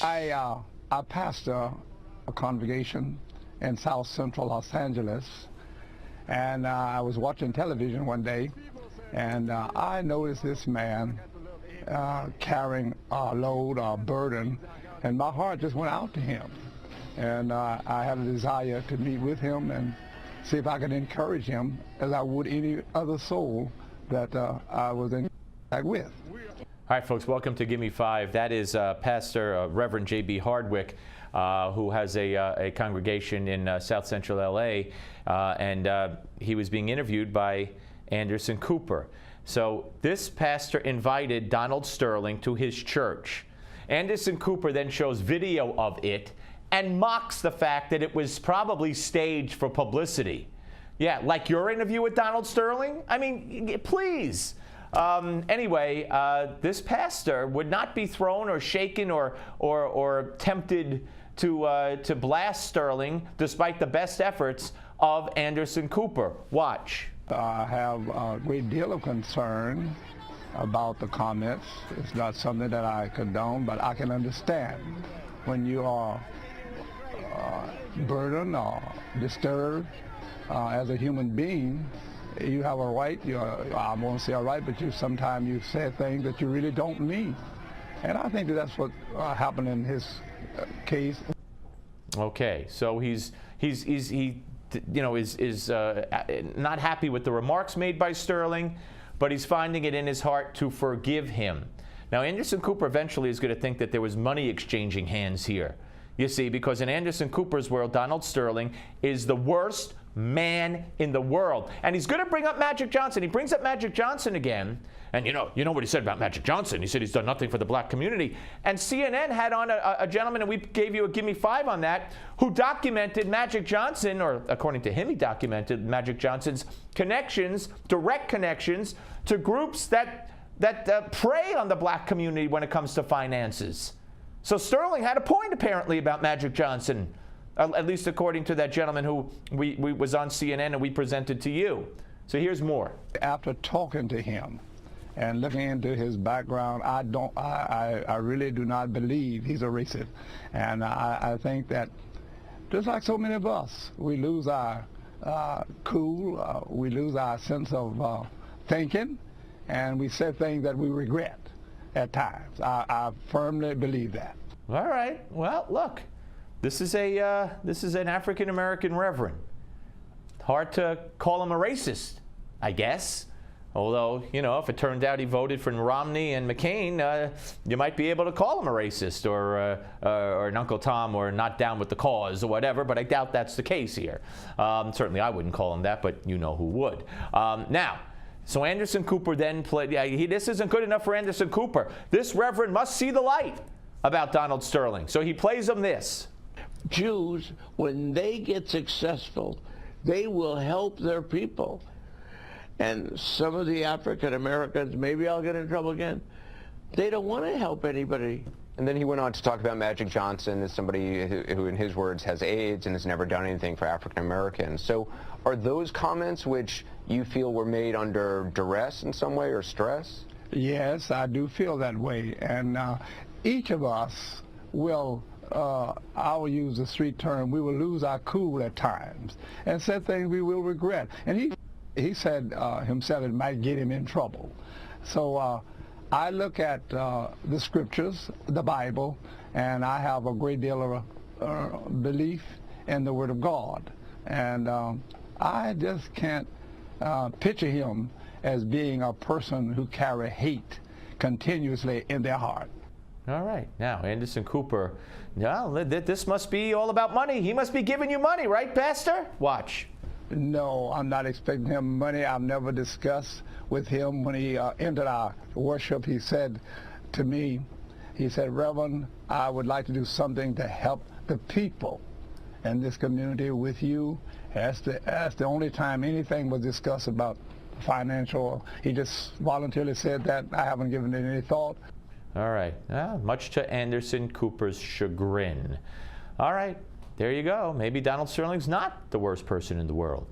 I pastor a congregation in South Central Los Angeles, and I was watching television one day, and I noticed this man carrying a load or a burden, and my heart just went out to him. And I had a desire to meet with him and see if I could encourage him as I would any other soul that I was in contact with. All right, folks, welcome to Give Me Five. That is Pastor Reverend J.B. Hardwick, who has a congregation in South Central L.A., and he was being interviewed by Anderson Cooper. So this pastor invited Donald Sterling to his church. Anderson Cooper then shows video of it and mocks the fact that it was probably staged for publicity. Yeah, like your interview with Donald Sterling? I mean, please. Anyway, this pastor would not be thrown or shaken or tempted to blast Sterling despite the best efforts of Anderson Cooper. Watch. I have a great deal of concern about the comments. It's not something that I condone, but I can understand when you are burdened or disturbed as a human being. You have a right, I won't say a right, but sometimes you say things that you really don't mean. And I think that's what happened in his case. Okay, so he is not happy with the remarks made by Sterling, but he's finding it in his heart to forgive him. Now, Anderson Cooper eventually is going to think that there was money exchanging hands here. You see, because in Anderson Cooper's world, Donald Sterling is the worst man in the world. And he's going to bring up Magic Johnson. He brings up Magic Johnson again. And you know what he said about Magic Johnson. He said he's done nothing for the black community. And CNN had on a gentleman, and we gave you a Give Me Five on that, who documented Magic Johnson, or according to him, he documented Magic Johnson's connections, direct connections, to groups that prey on the black community when it comes to finances. So Sterling had a point, apparently, about Magic Johnson, at least according to that gentleman who we was on CNN and we presented to you. So here's more. After talking to him and looking into his background, I really do not believe he's a racist. And I think that just like so many of us, we lose our cool, we lose our sense of thinking, and we say things that we regret at times. I firmly believe that. All right. Well, look, this is an African American reverend. Hard to call him a racist, I guess. Although, if it turned out he voted for Romney and McCain, you might be able to call him a racist or an Uncle Tom or not down with the cause or whatever, but I doubt that's the case here. Certainly I wouldn't call him that, but you know who would. Now, so Anderson Cooper then played, this isn't good enough for Anderson Cooper. This reverend must see the light about Donald Sterling. So he plays him this. Jews, when they get successful, they will help their people. And some of the African Americans, maybe I'll get in trouble again, they don't want to help anybody. And then he went on to talk about Magic Johnson as somebody who, in his words, has AIDS and has never done anything for African Americans. So are those comments which you feel were made under duress in some way or stress? Yes, I do feel that way. And each of us will, I will use the street term, we will lose our cool at times and say things we will regret. And he said himself it might get him in trouble. So I look at the scriptures, the Bible, and I have a great deal of belief in the Word of God. And I just can't picture him as being a person who carry hate continuously in their heart. All right. Now, Anderson Cooper, this must be all about money. He must be giving you money, right, Pastor? Watch. No, I'm not expecting him money. I've never discussed with him. When he entered our worship, he said to me, he said, Reverend, I would like to do something to help the people in this community with you. That's the only time anything was discussed about financial. He just voluntarily said that. I haven't given it any thought. All right. Much to Anderson Cooper's chagrin. All right. There you go. Maybe Donald Sterling's not the worst person in the world.